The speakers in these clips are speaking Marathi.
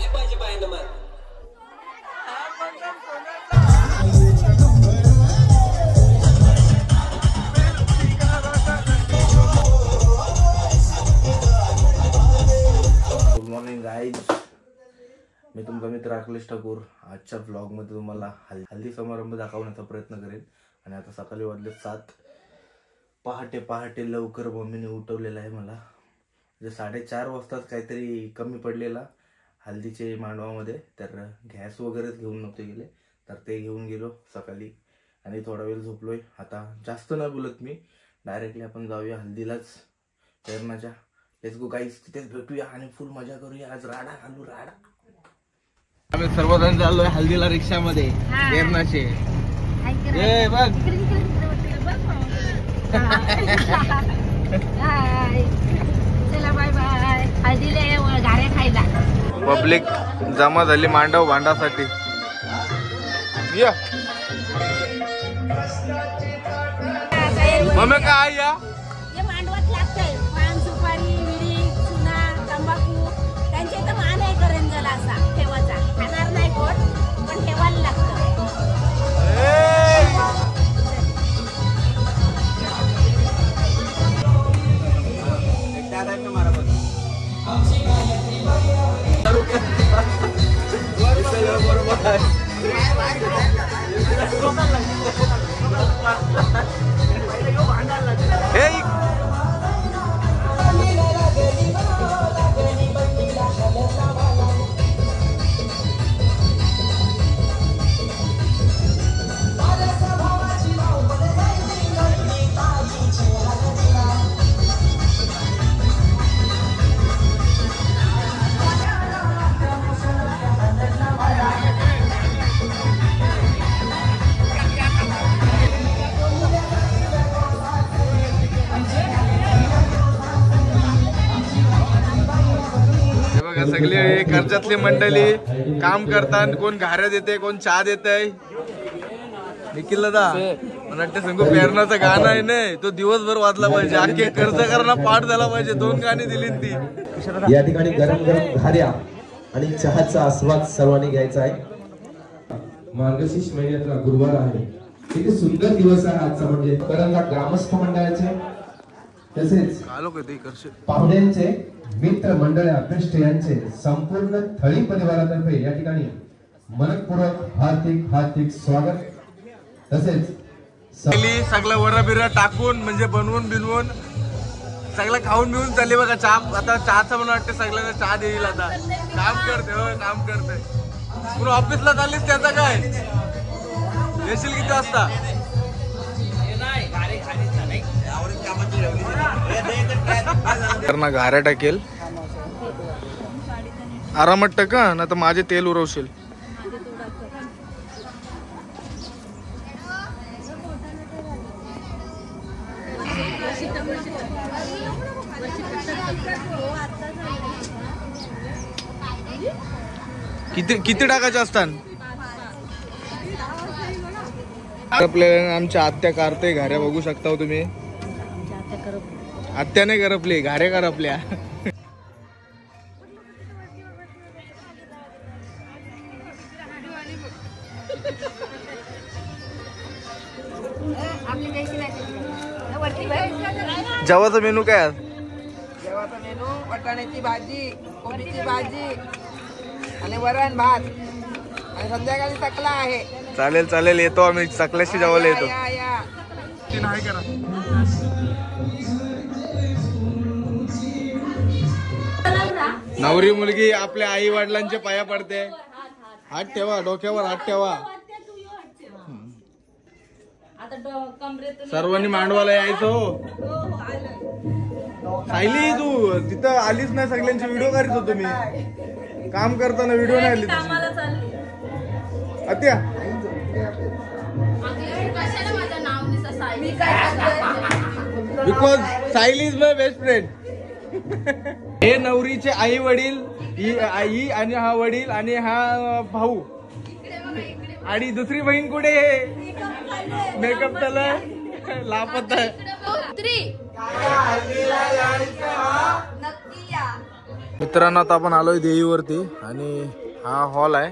गुड मॉर्निंग गाईज, मी तुमचा मित्र अखिलेश ठाकूर. आजच्या व्लॉगमध्ये तुम्हाला हल्दी समारंभ दाखवण्याचा प्रयत्न करेन. आणि आता सकाळी वाजले 7. पहाटे लवकर मम्मीने उठवलेलं आहे मला. म्हणजे 4:30 वाजताच काहीतरी कमी पडलेला हल्दीचे मांडवामध्ये. तर गॅस वगैरेच घेऊन नव्हते गेले, तर ते घेऊन गेलो सकाळी आणि थोडा वेळ झोपलोय. आता जास्त नाही बोलत मी, डायरेक्टली आपण जाऊया हल्दीलाच, प्रेरणाच्या. लेट्स गो गाईज, तिथेच भेटूया आणि फुल मजा करूया. आज राडा घालू, राडा. आम्ही सर्वजण चाललोय हल्दीला रिक्षामध्ये प्रेरणाचे. बघ चला बाय बाय. हळदीला घाऱ्या खायला पब्लिक जमा झाली मांडव भांडासाठी. या मम्मी काय या मांडवात लागतंय पान, सुपारी, विडी, चुना, तंबाखू. त्यांच्या इथं मान आहे करंजला असा ठेवायचा. खाणार नाही कोण, पण ठेवायला लागतं. सगळे कर्जातली मंडळी काम करतात. कोण घाऱ्या देते, कोण चहा देते. निखिल दादा मला वाटतं सांगू, प्रेरणाचं गाणं आहे ना, तो दिवसभर वाजला पाहिजे. अख्खे कर्ज करणा पाठ झाला पाहिजे. 2 गाणी दिली ती. या ठिकाणी गरम गरम घाऱ्या आणि चहाचा आस्वाद सर्वांनी घ्यायचा आहे. मार्गशीर्ष महिन्यातला गुरुवार आहे. किती सुंदर दिवस आहे आजचा. म्हणजे करंजा ग्रामस्थ मंडळाचे तसेच पाहुण्यांचे, मित्र मंडळ, अभ्यष्ट यांचे संपूर्ण थळी परिवारातर्फे या ठिकाणी मनपूर्वक हार्दिक स्वागत. तसेच सगळं वडा बिरा टाकून म्हणजे बनवून बिनवून सगळं खाऊन बिऊन चालली बघा. चहा आता चहाचा मला वाटतं सगळ्यांना चहा देईल. आता काम करते, हो काम करते. पुन्हा ऑफिसला चाललीस त्याचा काय येशील किती वाजता? घाऱ्या टाकेल आरामात टाका, ना तर माझे तेल उरवशील. किती टाकायचे असतात? आपल्याला आमच्या आत्या करते घाऱ्या, बघू शकता हो तुम्ही. आत्या नाही करपली, घाऱ्या करपल्या. जेवाचा मेनू काय आज? जेवाचा मेनू वाटाण्याची भाजी, कोबीची भाजी आणि वरण भात. आणि संध्याकाळी चकला आहे. चालेल चालेल, येतो आम्ही चकल्याशी जेवायला येतो. नाही करा. नवरी मुलगी आपल्या आई वडिलांच्या पाया पडते. हात ठेवा डोक्यावर, हात ठेवा. सर्वांनी मांडवाला यायचं. हो सायली, तू तिथं आलीच नाही. सगळ्यांची व्हिडिओ करीत होतो मी. काम करताना व्हिडिओ नाही आली तुझी. आत्या because Sayali is my best friend. हे नवरीचे आई वडील, ही आई आणि हा वडील आणि हा भाऊ. आणि दुसरी बहीण कुठे? मेकअप झालं, लापत आहे. मित्रांनो आता आपण आलोय देवीवरती आणि हा हॉल आहे.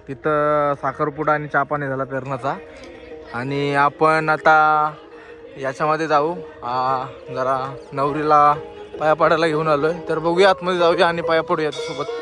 तिथं साखरपुडा आणि चहा पाणी झाला पेरणाचा आणि आपण आता याच्यामध्ये जाऊ. जरा नवरीला पाया पाडायला घेऊन आलोय. तर बघूया आतमध्ये जाऊया आणि पाया पडूया त्यासोबत.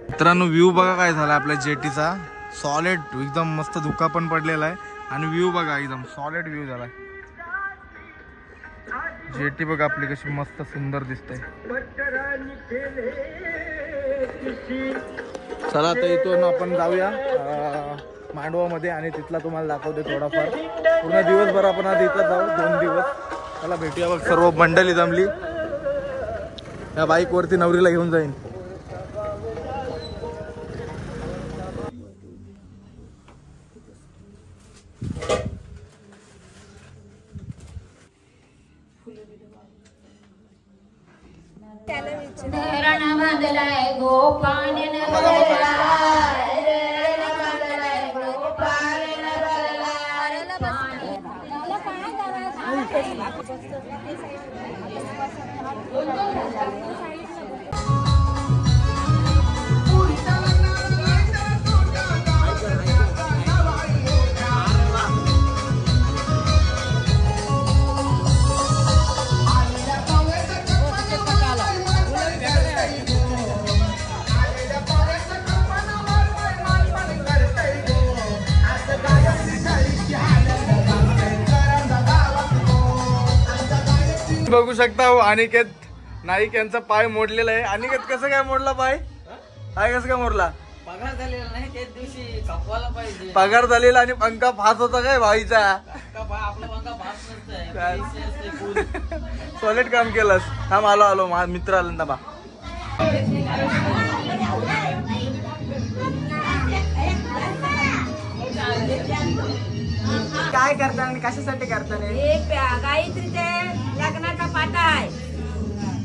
मित्रांनो व्ह्यू बघा काय झाला आपल्या जेटीचा. सॉलिड एकदम मस्त धुका पण पडलेला आहे आणि व्ह्यू बघा एकदम सॉलिड व्ह्यू झालाय. जेटी बघा आपली कशी मस्त सुंदर दिसते. चला आता इथून आपण जाऊया मांडवामध्ये आणि तिथला तुम्हाला दाखवते थोडाफार. पूर्ण दिवसभर आपण आज इथं जाऊ 2 दिवस. चला भेटूया. बघ सर्व मंडळी जमली. या बाईक वरती नवरीला घेऊन जाईन. बघू शकता अनिकेत नाईक यांचा पाय मोडलेला आहे. अनिकेत कसं काय मोडला पाय? पाय कसं काय मोडला? पगार झालेला नाही त्याच दिवशी कापवायला पाहिजे. पगार झालेला आणि पंखा फास होता काय भाईचा? आपला पंखा भास नसतंय. सॉलिड काम केलंस. थांब आलो माझा मित्र आला ना बा. काय करता आणि कशासाठी करता? एक गायत्रीचे लग्नाचा पाटा आहे.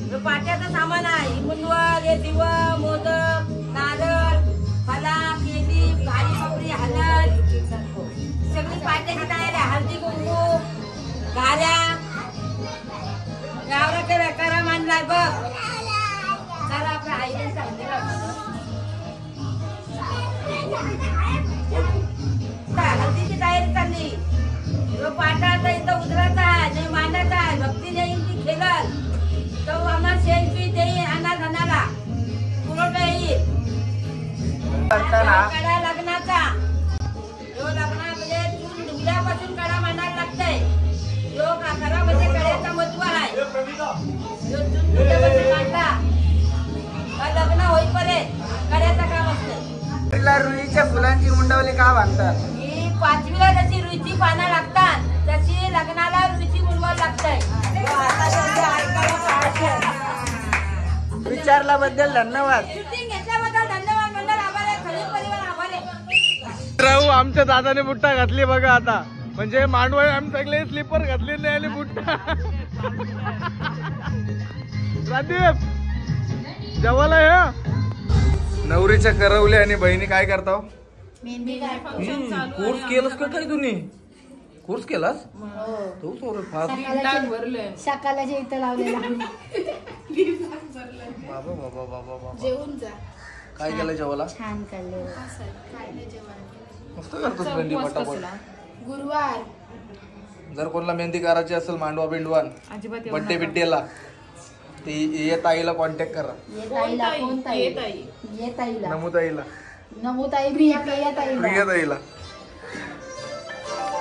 जो पाट्याचं सामान आहे. मुंडवळ, हे दिवा, मोदक, नारळ, फला, केली, भाजी पापडी, हळद, सगळी पाट्याची तयारी आहे. हळदी कुंकू, घाऱ्या, गावराकडे करा मांडलाय बघ. चला आपल्या आईने सांगितलं हळदीची तयारी चालली. जो पाटा आता इथं उधराचा आहे, नाही मांडाचा आहे. भक्ती देईन ती खेळल तो आम्हाला शेणपी देईन अनाथानाला पुरवठा येईल. कडा लग्नाचा जो लग्नामध्ये चूल धुल्यापासून कडा मांडायला लागतंय. जो घरामध्ये कड्याचा महत्व आहे. जो चूल धुल्यापासून मांडला का लग्न होईपर्यंत कड्याचं काम असतं. रुईच्या फुलांची मुंडवली का बांधतात? ही 5वीला जशी रुईची पानं लागतात तशी लग्नाला रुईची मुंडवळ लागतंय. विचारल्याबद्दल धन्यवाद. शूटिंग घेतल्याबद्दल धन्यवाद. मंडळ आभार आहे. खलील परिवार आभार आहे. राहू आमच्या दादाने बुट्टा घातली बघा आता. म्हणजे मांडवळ आम्ही सगळे स्लीपर घातले नाही आणि बुट्टा. रादीप जेवायला हे नवरीच्या करवले आणि बहिणी काय करताव? कोर्स केलास का काय तुम्ही? कोर्स केलास तू? सकाळच्या इथं लावलेला. बाबा बाबा बाबा बाबा जेवून जा. काय केलं जेवायला? छान काढले. मस्त करतोस मेहंदी पटापट. गुरुवार जर कोणाला मेहंदी करायची असेल मांडवा बिंडवान बड्डे बिड्डेला ती ये ताईला कॉन्टॅक्ट करा. ये ताईला. कोण ताई? ये ताईला. नमुताईला. नमुताई भी या ताईला. प्रिया ताईला.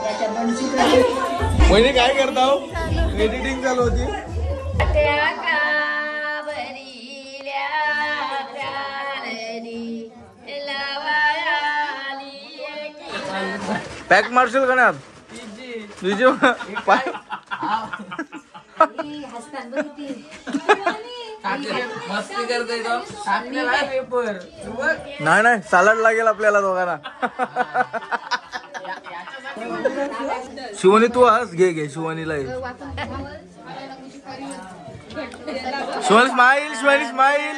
याच्या बनशी म्हणजे काय करता हो? एडिटिंग चालू होती. पॅक मारशील का नाही? मस्ती करतोय तो. आपल्याला पेपर नाही सालाड लागेल आपल्याला दोघांना. शिवानी तू आज घे शिवानीला शिवानी स्माइल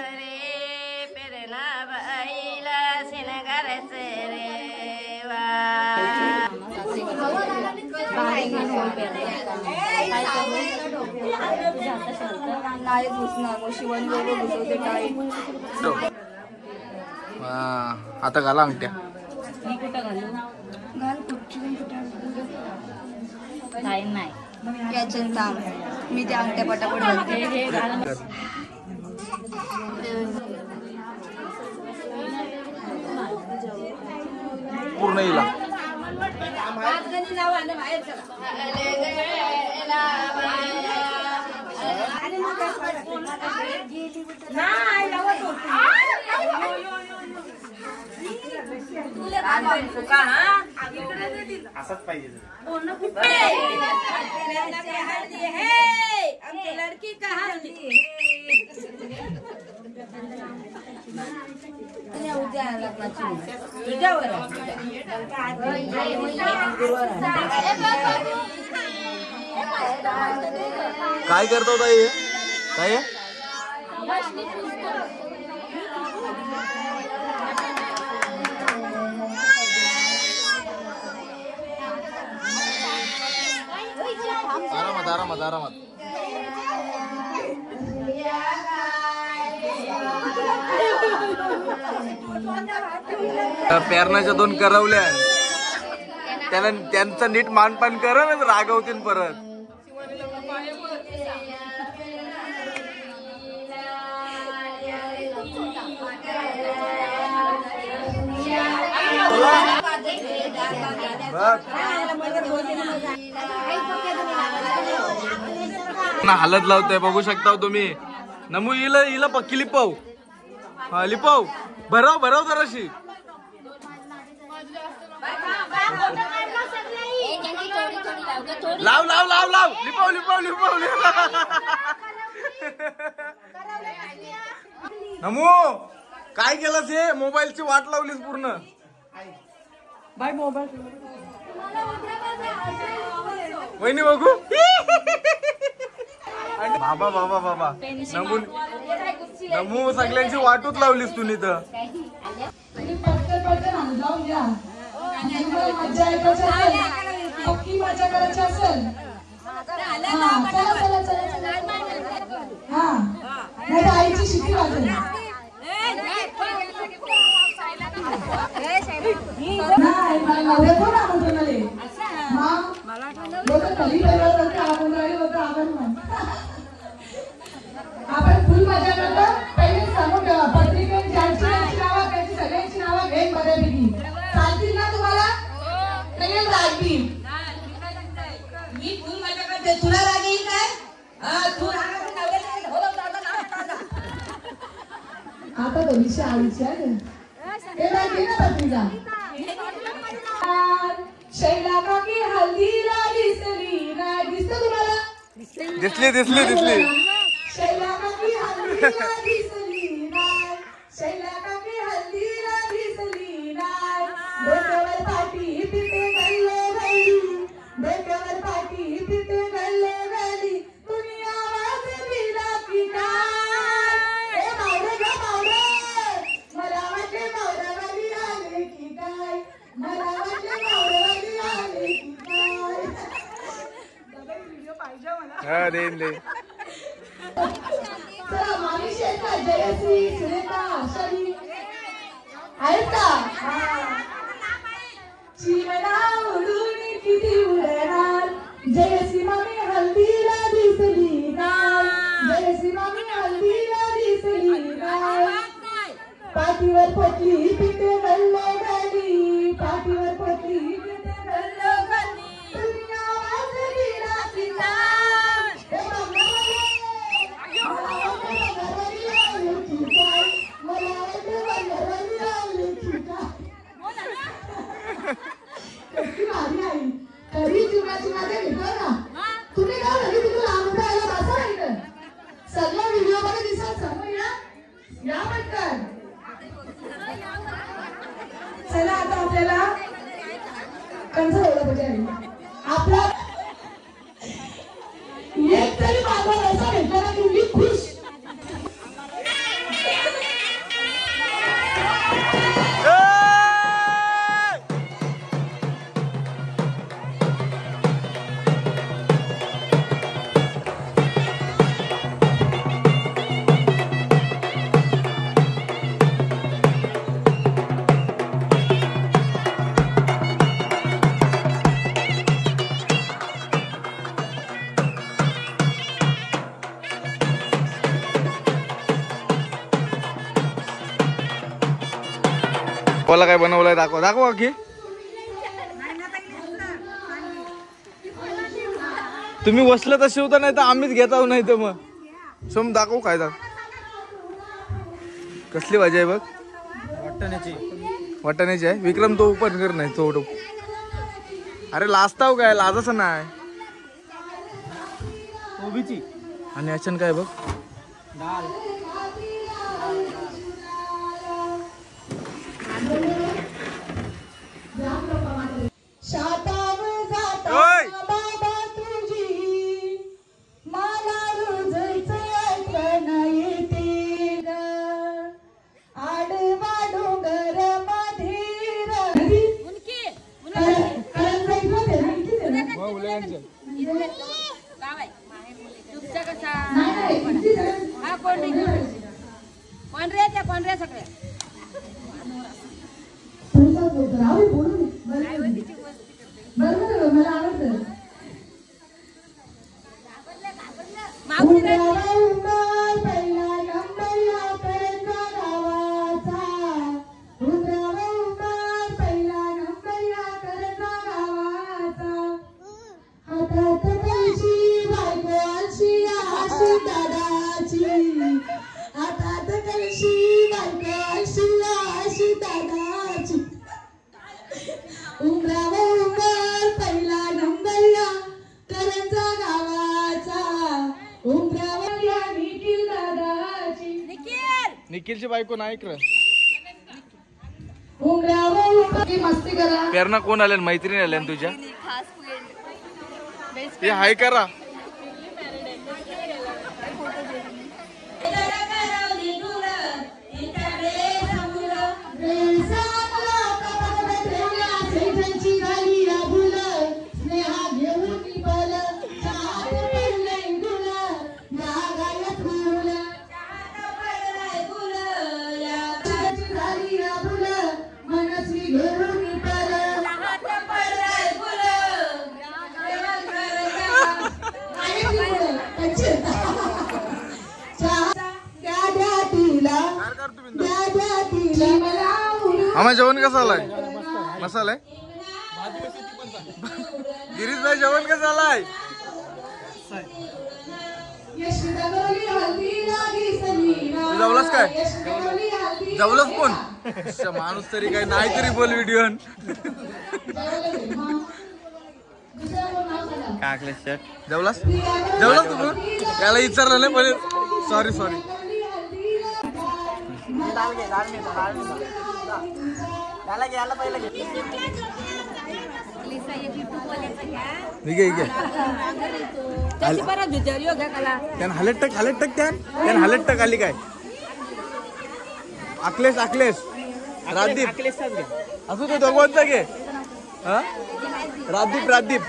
आता घाला अंगठ्या मी त्या अंगठ्या पटापट पूर्ण येईल असंच पाहिजे लड़की का काय करतो ताई काय आरामात पेरणाच्या 2 करवल्या त्यांचा नीट मानपान कर ना रागवतील परत हालत लावतोय बघू शकता तुम्ही नमू हिला पक्की लिपाव लिपाव भराव जराशी लाव लिपाव नमू काय केलंस हे मोबाईलची वाट लावलीस पूर्ण बाय मोबाईल वहिनी बघू बाबा नमू सगळ्यांची वाटूच लावलीस तू तर मजा करायची असेल आईची शिटी वाजेल आपण फुल मजा करतो पहिले सांगून ठेवा पत्रिकेत ज्यांची नावं त्यांची सगळ्यांची नावं घेईन बऱ्यापैकी चालतील ना तुम्हाला नाही रागतील मी फुल मजा करते तुला राग येईल काय तू आता 240 आहे हे माहिती ना पत्रिका शैला काकी हल्दीला दिसली नाही दिसतं तुम्हाला दिसली शैला काकी हल्दीला दिसली नाही शैला काकी हल्दीला दिसली नाही डोक्यावर पाठी पिते गल्ले गल्ली डोक्यावर पाठी पिते गल्ले गल्ली तुम्ही आवाज दिला की काय ए मावरे ग मावरे मला वाटले मावरावाली आले की काय मला वाटले मावरावाली आले की काय व्हिडिओ पाहिजे मला दे चला मानिश आहेत का जयश्री सुरेखा आशाली आहेत का चिमणा उडून किती उडणार जयश्री मामी हल्दीला दिसली नाही जयश्री मामी हल्दीला दिसली नाही पाठीवर पोटली पिते गल्लो गल्ली पाठीवर पोटली पिते गल्लो गल्ली तुम्ही आवाज दिला की काय सगळ्या व्हिडिओ मध्ये दिसत समोर या पटकन चला आता आपल्याला कंस ओळख आपला एक तरी मागवलं असं भेटलं ना की मी खुश. बोला काय बनवलंय दाखवा दाखवा की तुम्ही बसलं तर शिवता नाही तर आम्हीच घेत आहो नाही तर मग सोम दाखवू काय कसली भाजी आहे बघ वाटाण्याची आहे विक्रम तो ओपन कर नाही तो अरे लाजताव काय लाजाचं नाही कोबीची आणि याच्यान काय बघ शातावर जाता बाबा तुझी मला रोजचं आठवण येते ग आडवा डोंगर मधीर कोण रे सगळ्या बरोबर मला आवडतं पहिला नंबर या करंजा गावाचा उंबरावा उंबर पहिला नंबर या करंजा गावाचा हातात कळशी बायको आशी आशी दादाची हातात कळशी बायको आशी आशी दादाची उंबरावा उंबर पहिला नंबर या करंजा गावाचा उंबरावा या निखिल दादाची निखिलची बायको नाही कर उंबरावा उंबर मस्ती करा प्रेरणा कोण आल्या मैत्रीण आल्या तुझ्या ते हाय करा आम्हा जेवण कसं आलाय मसाला गिरीश भाई जेवण कसं आलाय जेवलास काय जेवलंच कोण माणूस तरी काय नाही तरी बोल व्हिडिओ जेवलास जेवलास तू त्याला विचारलं नाही पण सॉरी सॉरी हालत टक त्यान हालत टक आली काय अखलेश अखलेश राजदीप असू तो दोघांचा घे राजदीप राजदीप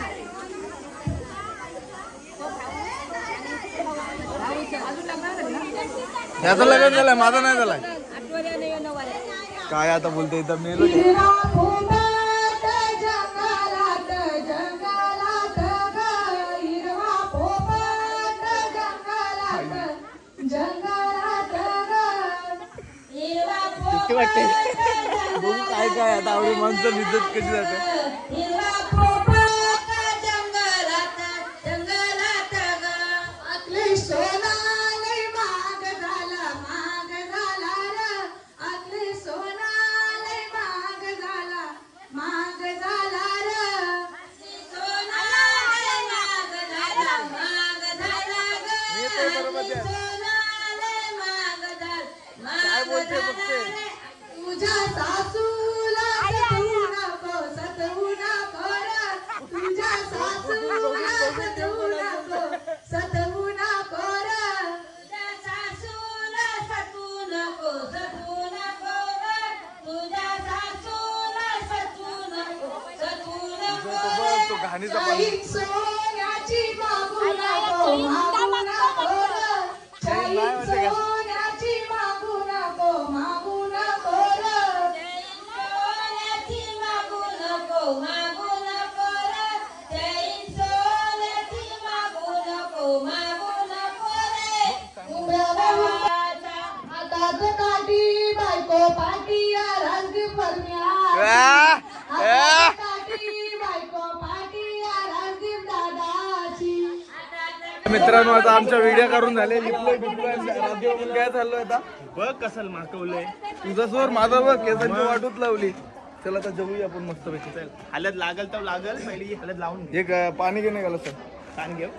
त्याचं लग्न झालंय माझं नाही झालंय काय आता बोलते इथं मेलो वाटते बघू काय काय आता आवडी माणसं इज्जत कशी जाते काय बोलते बघते तुझ्या सासूला सतवू नको तुझ्या सासूला सतवू नको मित्रांनो आता आमच्या व्हिडिओ करून झाले राधेवरून काय चाललोय आता बघ कसं माकवलंय तुझा सोर माझा बघ केसांची वाटूच लावली. चला आता जेवूया आपण मस्त पैकी. चल हलत लागल तर लागल पहिली हलत लावून एक पाणी घेऊन गेलं सर पाणी घेऊ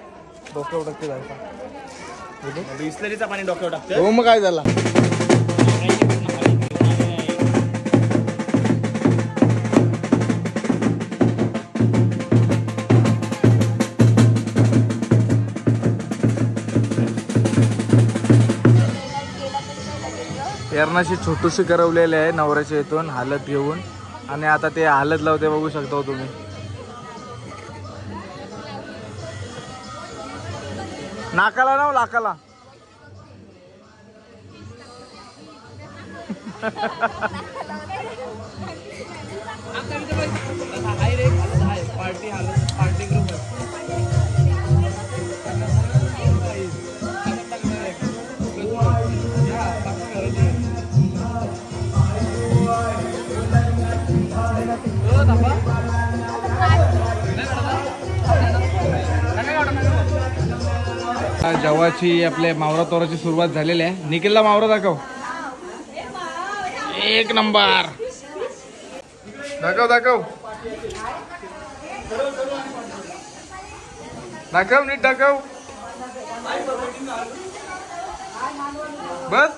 डोक्यावर टाकते जायचं बिस्लरीचा पाणी डोक्यावर टाकते. हो मग काय झाला पेरणाशी छोटूशी करवलेली आहे नवऱ्याच्या इथून हालत घेऊन आणि आता ते हालत लावते बघू शकता तुम्ही. नाकाला ना लाकाला जेवाची आपल्या मावरा तोराची सुरुवात झालेली आहे. निखिलला मावरा दाखव. एक नंबर दाखव दाखव दाखव नीट दाखव. बस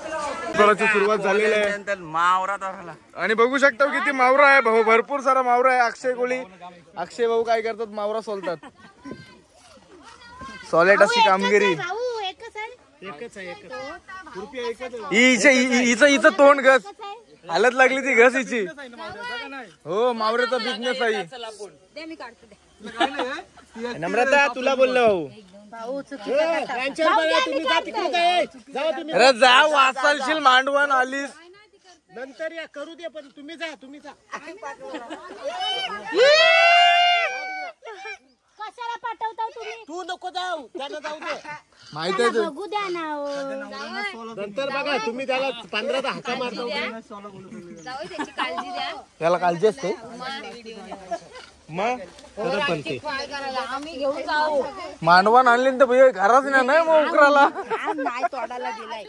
तोराची सुरुवात झालेली आहे मावरा तोराला आणि बघू शकता किती मावरा आहे भाऊ. भरपूर सारा मावरा आहे. अक्षय कोळी अक्षय भाऊ काय करतात मावरा सोलतात. सॉलिड अशी कामगिरी. हिचं तोंड घस हालत लागली ती घस हिची. हो मावऱ्याचा बिझनेस आहे. नम्रता तुला बोललो भाऊ अरे जा वाचालशील मांडवण आलीस नंतर या करू दे पण तुम्ही जा कशाला पाठवता तुम्ही? तू नको जाऊ त्यांना जाऊ दे माहिती आहे बघू द्या ना नंतर बघा तुम्ही त्याला 15 हाका मारता त्याला काळजी असते मग आम्ही घेऊन जाऊ. मांडवण आणली तर भैया घराच नाही मग उकराला नाही तोडायला दिलाय.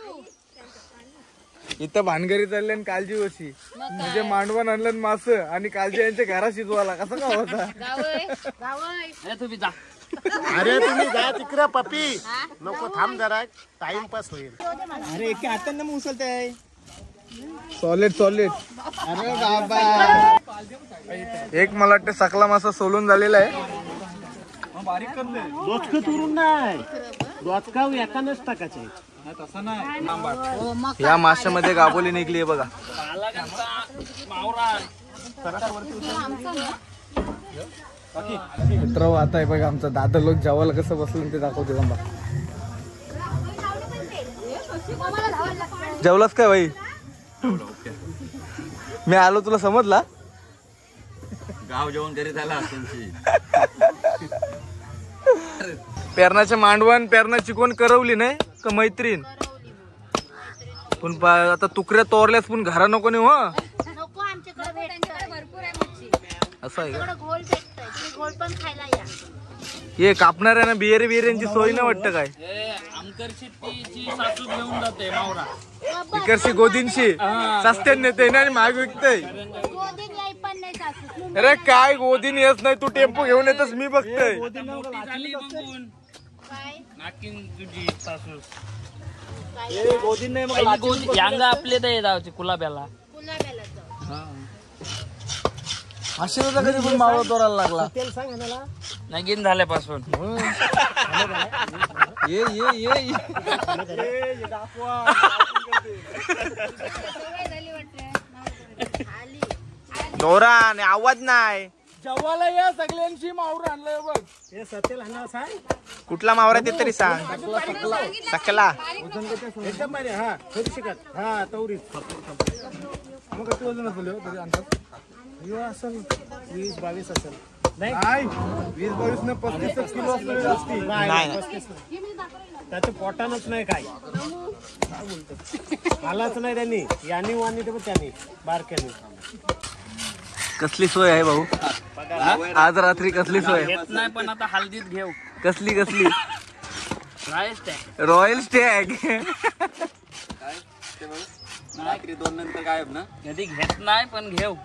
इथं भानगरी चालले आणि काळजी वशी म्हणजे मांडवण आणलं मास आणि काळजी यांच्या घरात शिजवाला कसं का होता. तुम्ही जा अरे तुम्ही जा तिकडे पपी नको थांब जरा टाइमपास होईल. अरे एके हातांना मग उचलताय सॉलिड सॉलिड. अरे बाबा एक मला वाटतं सकला मासा सोलून झालेला आहे. डोचकं तुरून नाही डोचकाव एकानच टाकायचे. या माशामध्ये गाबोली निघली बघा. मित्र आता आहे बघा आमचा दादा लोक जेवायला कसं बसलं ते दाखवते थांबा. जेवलास काय भाई? मी आलो तुला समजला गाव जेवण करीत आला पेरणाचे मांडवण पेरणाची कोण करवली नाही का मैत्रीण पण आता तुकड्या तोरल्यास पण घरा नको नाही हो. नको आमच्याकडे भेटतं. भरपूर आहे मच्छी. असं आहे का? घोल भेटतं. तुम्ही घोल पण खायला या. हे कापणाऱ्या ना बियर बियऱ्यांची सोय नाही वाटतं काय. सासू घेऊन जाते मावरा इकडची गोदींशी सस्त्यात नेते ना आणि महाग विकते. गोदीन याय पण नाही सासू. अरे काय गोदीन येत नाही तू टेम्पो घेऊन येतस मी बघतोय. तुझी सासू गोदीन नाही मग यांगा आपले तर जावचे कुलाब्याला अशी कधी पण मावळा तोरायला लागला. तेल सांग मला नगीन झाल्यापासून ये ये ये दोरा आणि आवाज नाही. जेवायला या सगळ्यांशी मावरा आणलंय बघ. हे सतेल हाना सांग कुठला मावरा ते तरी सांग. सकला एकदम भारी. हा करू शकत हा तवरीच मग किती वजन असेल तरी अंदाज असेल 20-22 असेल. नाही 20-22 न 35 किलो असते. नाही त्याचं पोटानच नाही काय आलाच नाही त्यांनी यांनी वाणी ते पण त्यांनी बारक्यानी कसली सोय आहे भाऊ आज रात्री? कसली सोय? नाही पण आता हल्दीत घेऊ. कसली कसली? Royal Stag. रात्री 2 नंतर गायब ना? कधी घेत नाही पण घेऊ.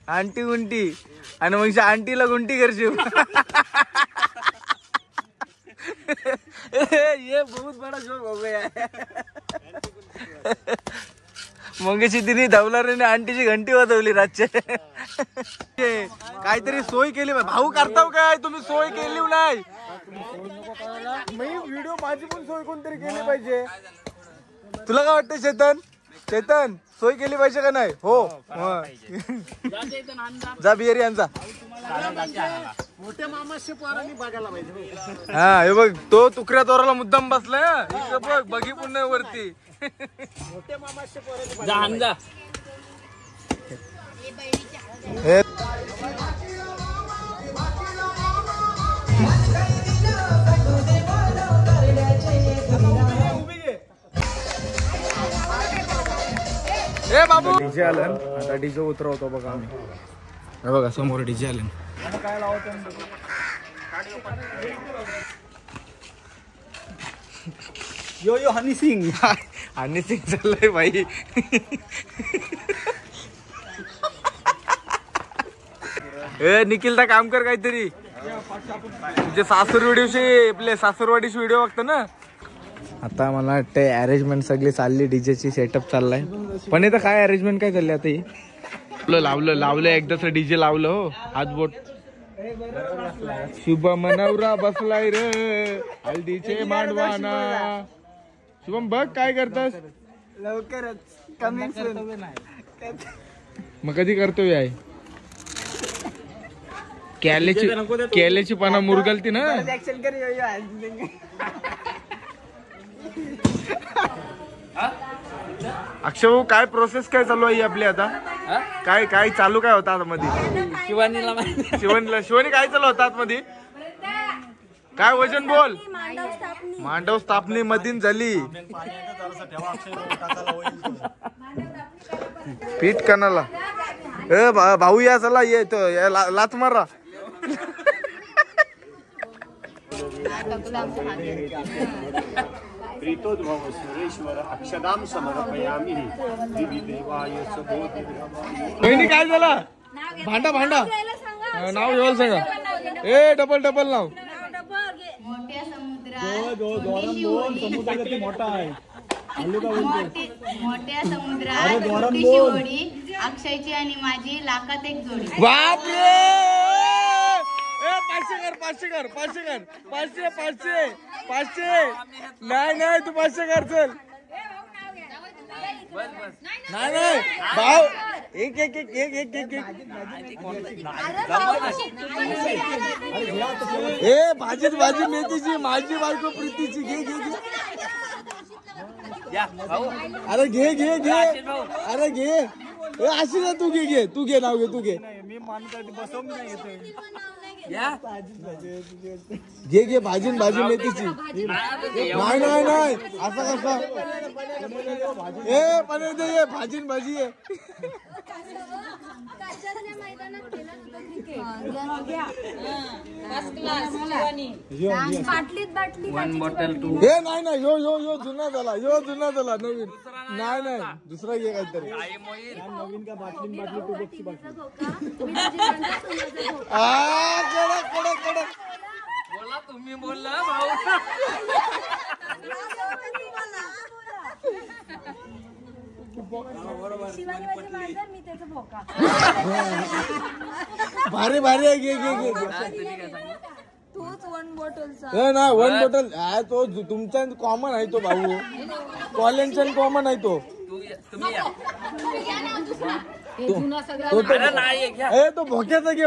आंटी गुंटी आणि मग आंटीला गुंटी करशील. ये बहुत बड़ा जोक हो गया. मंगेशी तिने धवलारीने आंटीची घंटी वाजवली रातचे. काहीतरी सोय केली भाऊ. करताव काय तुम्ही? सोय केली नाही. मी व्हिडिओ माझी पण सोय कोणतरी केली पाहिजे. तुला काय वाटतं चेतन? चेतन सोय केली पाहिजे का नाही? हो जा बिहेरी यांचा. मोठ्या मामाशी पोरांनी बघायला पाहिजे. हा हे बघ तो तुकड्या तोराला मुद्दाम बसलाय. बघ बघी पुन्हा वरती. मोठ्या मामाशी पोरांनी जा ए बाबू डीजे आलं. आता डीजे उतरवतो बघा आम्ही. हे बघा समोर डीजे आले. काय लावतो यो यो हनी सिंग. हनी सिंग चाललंय भाई. ए निखिलचा काम कर काहीतरी. तुझे सासूरवाडीशी आपले सासूरवाडीशी व्हिडिओ बघतो ना. आता मला वाटतं अरेंजमेंट सगळी चालली. डीजेची सेटअप चाललाय. पण इथं काय अरेंजमेंट काय चालली आता? ही लावलं एकदाच डीजे लावलं. हो हात बोट. शुभम नवरा बसलाय रे हल्दीचे मांडवाना. शुभम बघ काय करतास? लवकरच मग कधी कर्तव्य आहे? केल्याची पाना मुरगलती ना. अक्षय भाऊ काय प्रोसेस काय चालू आहे आपली आता? काय काय चालू काय होता आतमध्ये? शिवानी काय चालू होता आतमध्ये? काय वजन बोल? मांडव स्थापनी मधीन झाली. पीठ कणाला. ए भाऊ या चला ये तो लाच मारा. प्रीतोद्भव सुरेश्वर अक्षदाम समर्पयामि दिवी देवाय सबोधि. बहिणी काय झाला? भांडा नाव घेऊन सांगा. ए डबल नाव. मोठ्या समुद्रात मोठा आहे. मोठ्या समुद्रात छोटीशी होडी अक्षयची आणि माझी लाखात एक जोडी. बापरे. 500 कर. 500 नाही तू 500 कर. चल नाही भाऊ. एक ए भाजी मेथीची माझी बायको प्रीतीची. घे अरे घे. अरे घे. अशी ना तू घे नाव घे. तू घे. मी मानसाठी बसवून नाही येतोय. घे भाजी मेथीची. नाही असं कसा? ए पण ये भाजी आहे. One bottle two. हे नाही यो जुना झाला नवीन. नाही दुसरा घे काहीतरी. नवीन का बाटली टू बॉक्सची बाटली. कडक. बोला तुम्ही बोलला भाऊ. भारी आहे. घे. तूच 1 बॉटलचा. नाही 1 बॉटल तो तुमचा कॉमन आहे तो भाऊ. कॉलेजचा कॉमन आहे तो. तो भोक्याचं घे.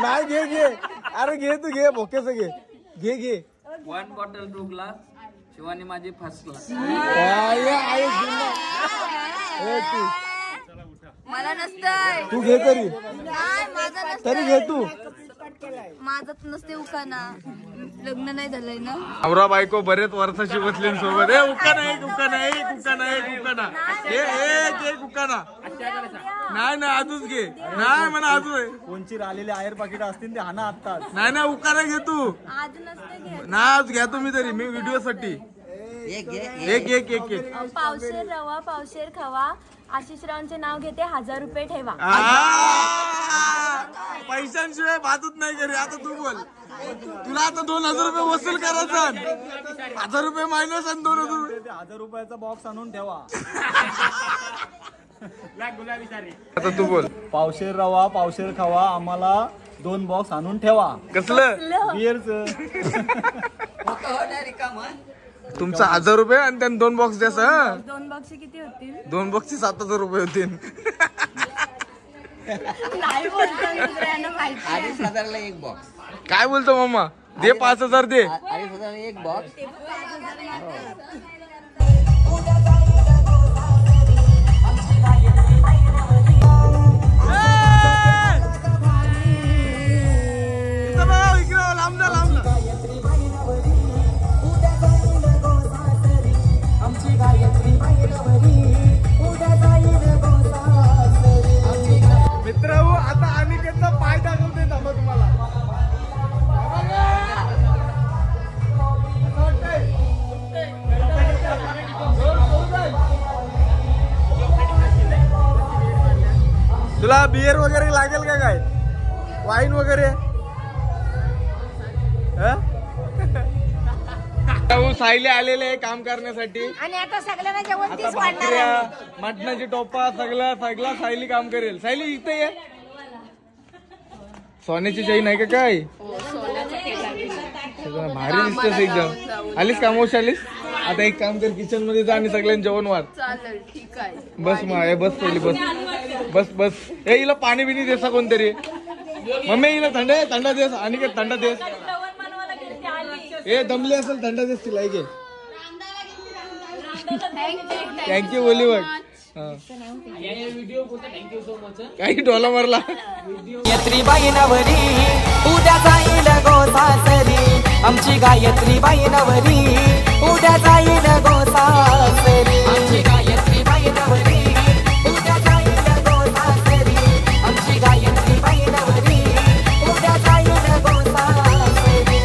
नाही घे. अरे घे तू घे. भोक्याचं घे. 1 बॉटल 2 ग्लास. शिवानी माझी फर्स्ट क्लास. मला नसतंय. तू घे तरी घे तू. माझं नुसते उकाना लग्न नाही झालंय ना. नवरा बायको बरेच वर्षाची बसले सोबत. ए उकाना एक उकाना एक उकाना एक उकाना एक उकाना. नाही ना अजून घे. नाही म्हणा अजून कोणची राहिलेले आयर पाकिट असतील ते हाना आत्ताच. नाही ना उकाना घे तू. आज नसते घे. ना आज घ्या तुम्ही तरी मी व्हिडिओ साठी. एक एक एक एक पावशेर रवा पावशेर खवा. आशिष रावांचे नाव घेते 1000 रुपये ठेवा. पैशांशिवाय बातच नाही करी. आता तू बोल. तुला आता 2000 रुपये वसूल करायचं. 1000 रुपये मायनस आणि 2000 रुपये. 1000 रुपयाचा बॉक्स आणून ठेवा. आता तू बोल. पावशेर रवा पावशेर खावा आम्हाला 2 बॉक्स आणून ठेवा. कसलं बिअरचं. तुमचा 1000 रुपये आणि त्यानं 2 बॉक्स द्यास. 2 बॉक्स किती होतील? 2 बॉक्सचे 7000 रुपये होतील. नाही बोलतो दुसऱ्यांना माहिती. साधारणला एक बॉक्स काय बोलतो मामा. दे 5000 दे. एक बॉक्स. मित्र आता अनिकेतचा पाय दाखवते थांबा तुम्हाला. तुला बियर वगैरे लागेल का काय? वाईन वगैरे? सायले आलेले काम करण्यासाठी. आणि आता सगळ्यांना जेवण आता तीच वाढणार भाकऱ्या आहे. मटणाची टोपा सगळा सायली काम करेल. सायली इथे ये. सोन्याची चैन आहे का काय? भारी दिसतेस एकदम. आलीस कामोश आलीस. आता एक काम कर किचन मध्ये जा आणि सगळ्यांनी जेवण वाढ. चालेल ठीक आहे. बस मग बस पहिली बस बस बस. ए हिला पाणी बिनी देसा कोणतरी. मम्मी हिला थंडा देस. आणि काय थंडा देस. ए दमली असेल थंडा देस तिला. घे थँक्यू बोली बघ. काही डोला मारला. गायत्री बाई नवरी उद्या जाईल गोसासरी. आमची गायत्री बाई नवरी उद्या जाईल गोसासरी. आमची गायत्री बाई नवरी उद्या जाईल गोसासरी. आमची गायत्री बाई नवरी उद्या जाईल गोसासरी.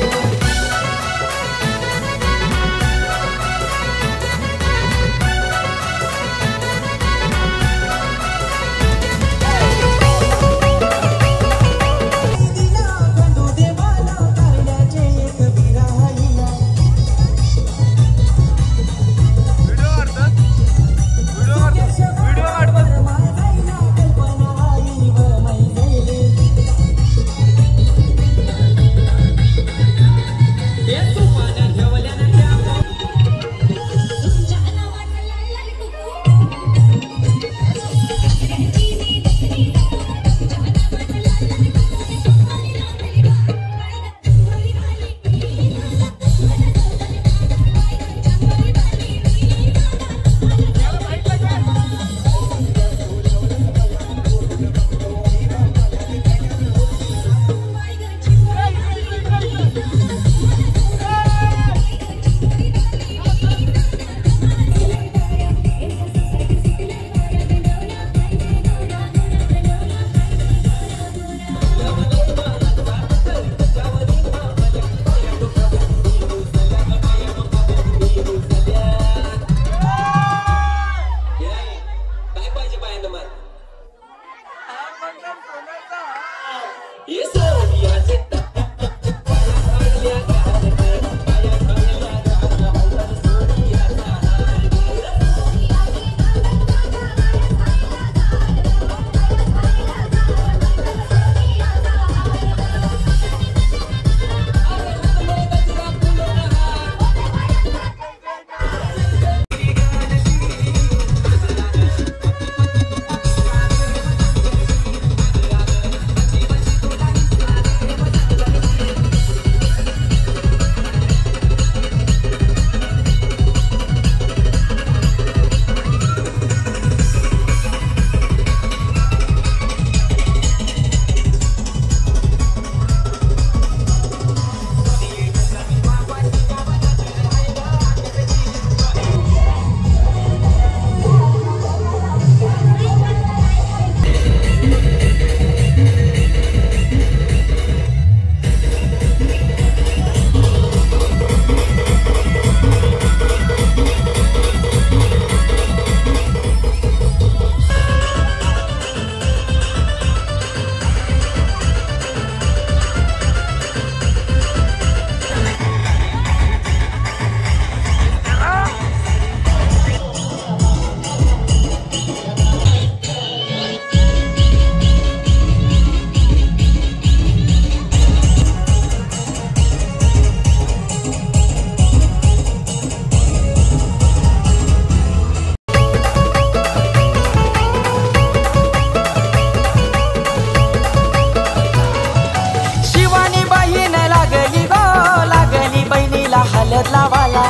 हळद लावाला.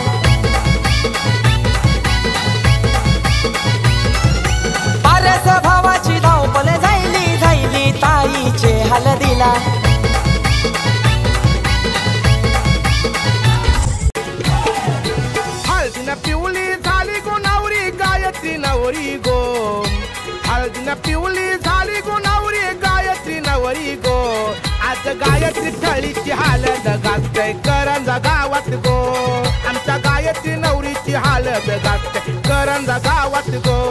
पारस भावाची धावपल जायली जायली ताईचे हळदीला. हळदीनं पिवली झाली गो नवरी गायत्री नवरी गो. हळदीनं पिवली झाली गो नवरी गायत्री नवरी गो. आज गायत्री थळीची हालत गाजते करंजा गावात गो. आमच्या गायत्री नवरीची हालत गाजते करंजा गावात गो.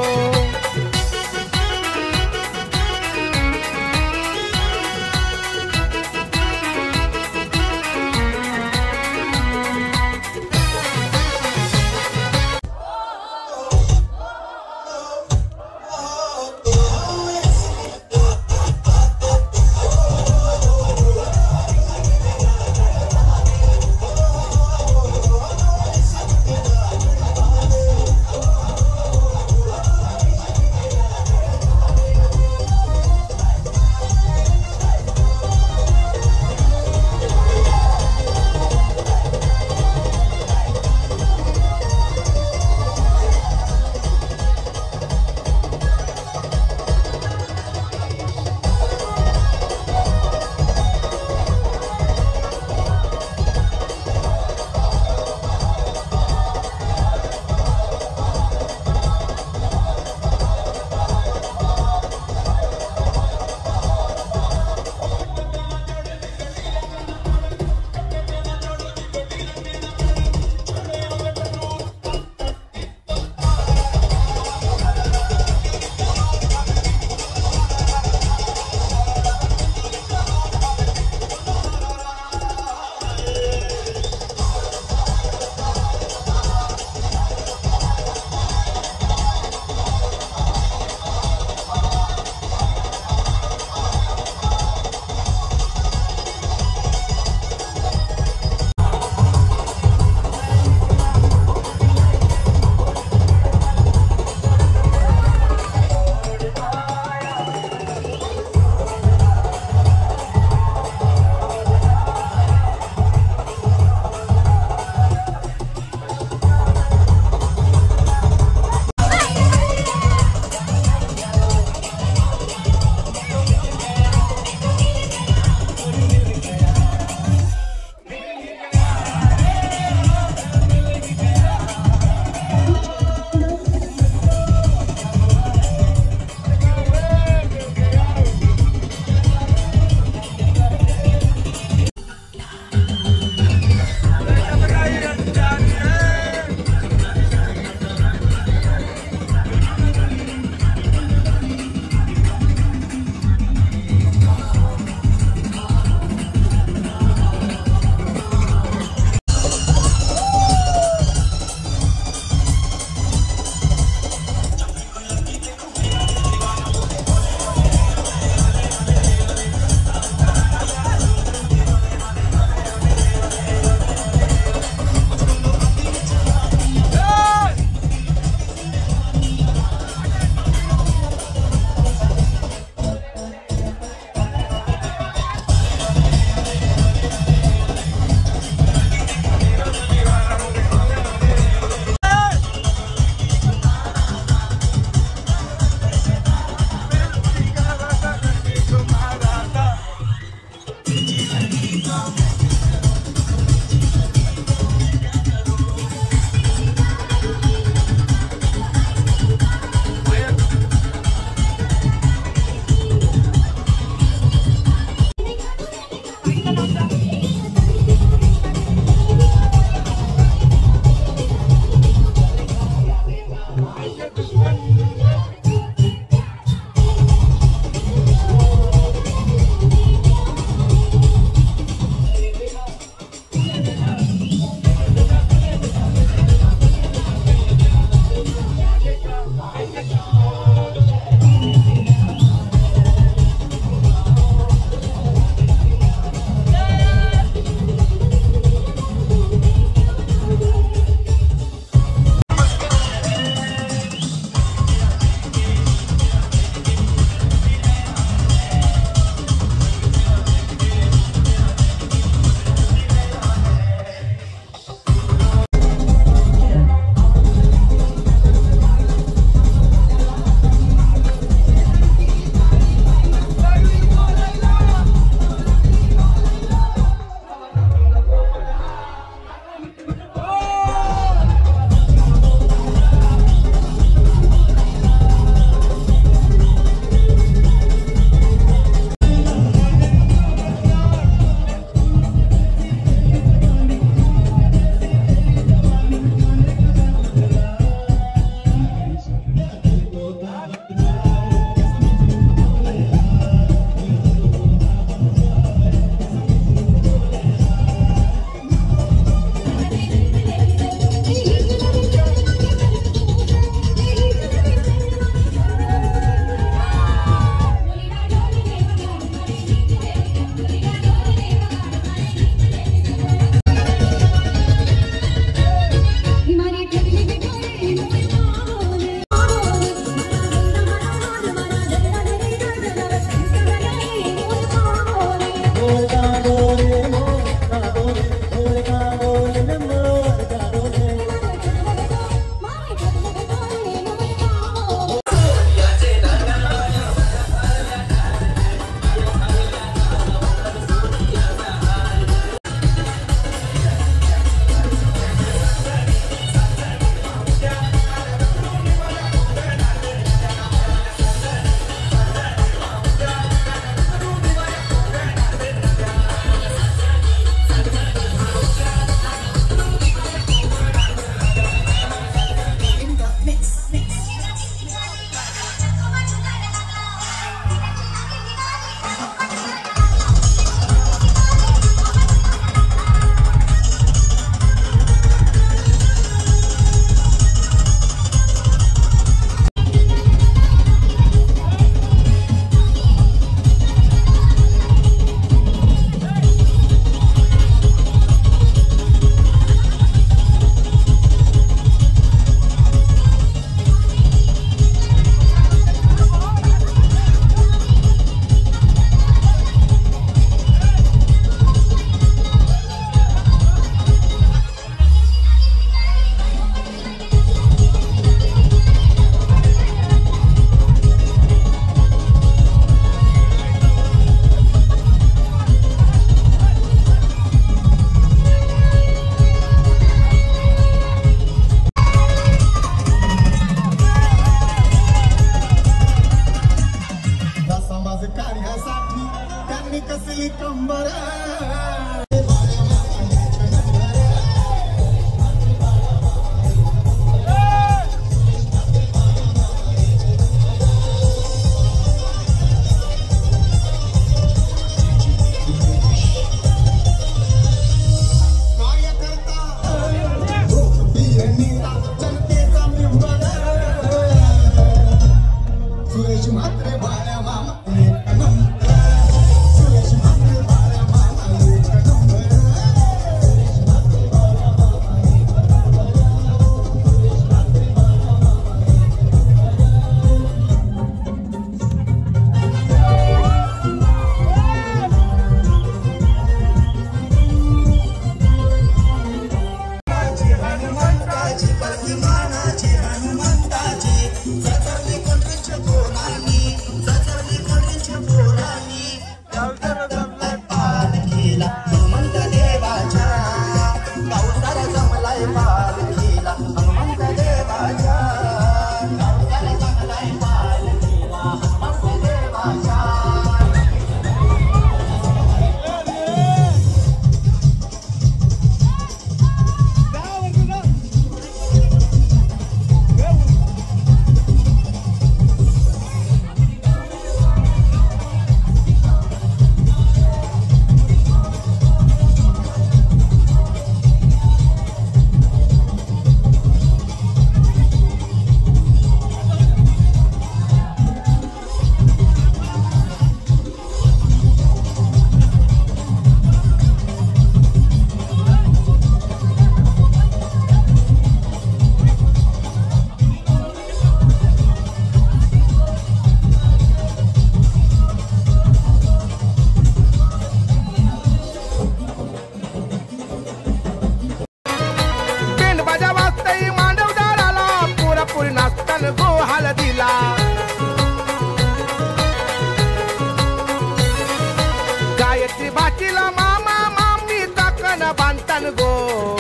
बांधतान गो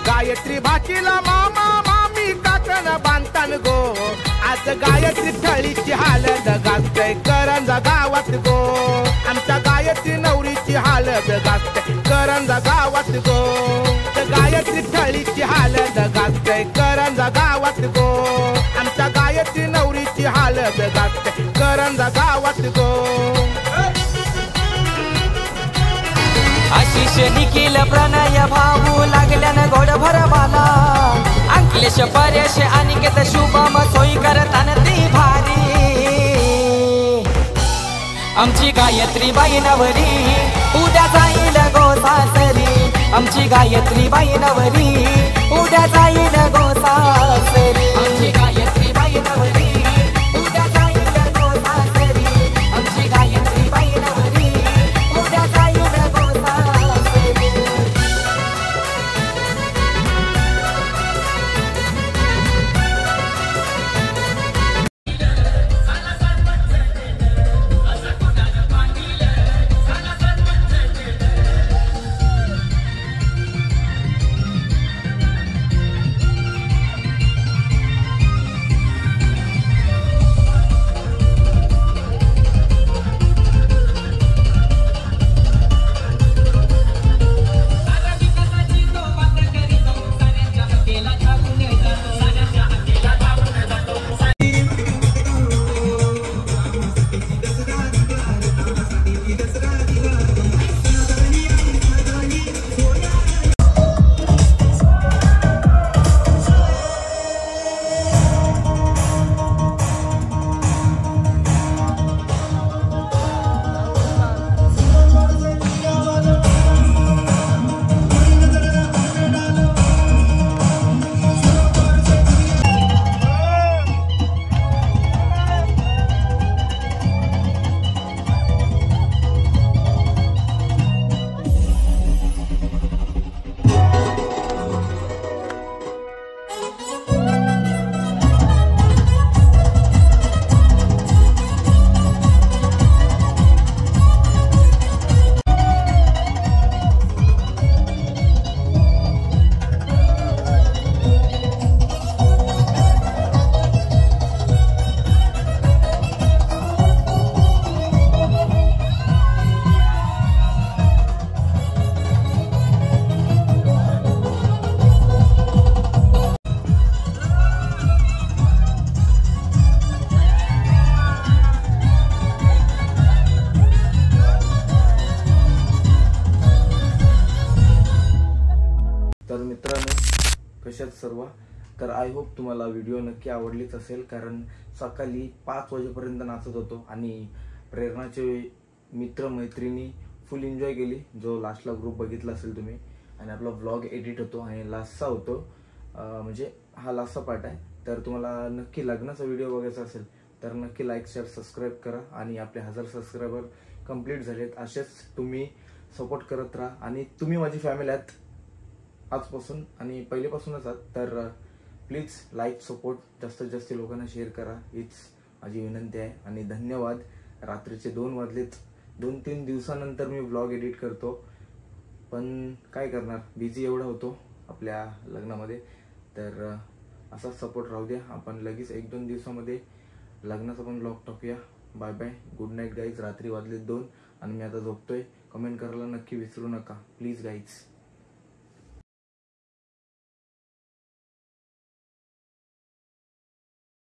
गायत्री भाचीला मामा मामी काकण बांधतान गो आज गायत्री थळीची हालत गाजतय करंजा गावात गो आमच्या गायत्री नवरीची हालत गाजतय करंजा गावात गो गायत्री थळीची हालत गाजतय करंजा गावात गो आमच्या गायत्री नवरीची हालत गाजतय करंजा गावात गो आशिष निखिल प्रणय भाऊ लागल्यानं गोड भरवाला अंकलेश परेश अनिकेत शुभम सोयी करताना ती भारी आमची गायत्री बाई नवरी उद्या जाईल गो सासरी आमची गायत्री बाई नवरी उद्या जाईल गो सासरी आमची गायत्री बाई नवरी उद्या जाईल गो सासरी आमची गायत्री बाई नवरी उद्या जाईल गो सासरी तर मित्रांनो कशात सर्व तर आय होप तुम्हाला व्हिडिओ नक्की आवडलीच असेल कारण सकाळी 5 वाजेपर्यंत नाचत होतो आणि प्रेरणाचे मित्र मैत्रिणी फुल एन्जॉय केली जो लास्टला ग्रुप बघितला असेल तुम्ही आणि आपला व्लॉग एडिट होतो आणि लास्टचा होतो म्हणजे हा लास्टचा पार्ट आहे तर तुम्हाला नक्की लग्नाचा व्हिडिओ बघायचा असेल तर नक्की लाईक शेअर सबस्क्राईब करा आणि आपले 1000 सबस्क्रायबर कंप्लीट झालेत असेच तुम्ही सपोर्ट करत राहा आणि तुम्ही माझी फॅमिली आहात आजपासून आणि पहिलेपासूनच आहात तर प्लीज लाईक सपोर्ट जास्तीत जास्त लोकांना शेअर करा हीच माझी विनंती आहे आणि धन्यवाद रात्रीचे 2 वाजलेत 2-3 दिवसानंतर मी व्लॉग एडिट करतो पण काय करणार बिझी एवढा होतो आपल्या लग्नामध्ये तर असा सपोर्ट राहू द्या आपण लगेच 1-2 दिवसामध्ये लग्नाचा पण व्लॉग टाकूया bye bye good night guys रात्री वाजलेत 2 आणि मी आता झोपतोय कमेंट करायला नक्की विसरू नका प्लीज गाईज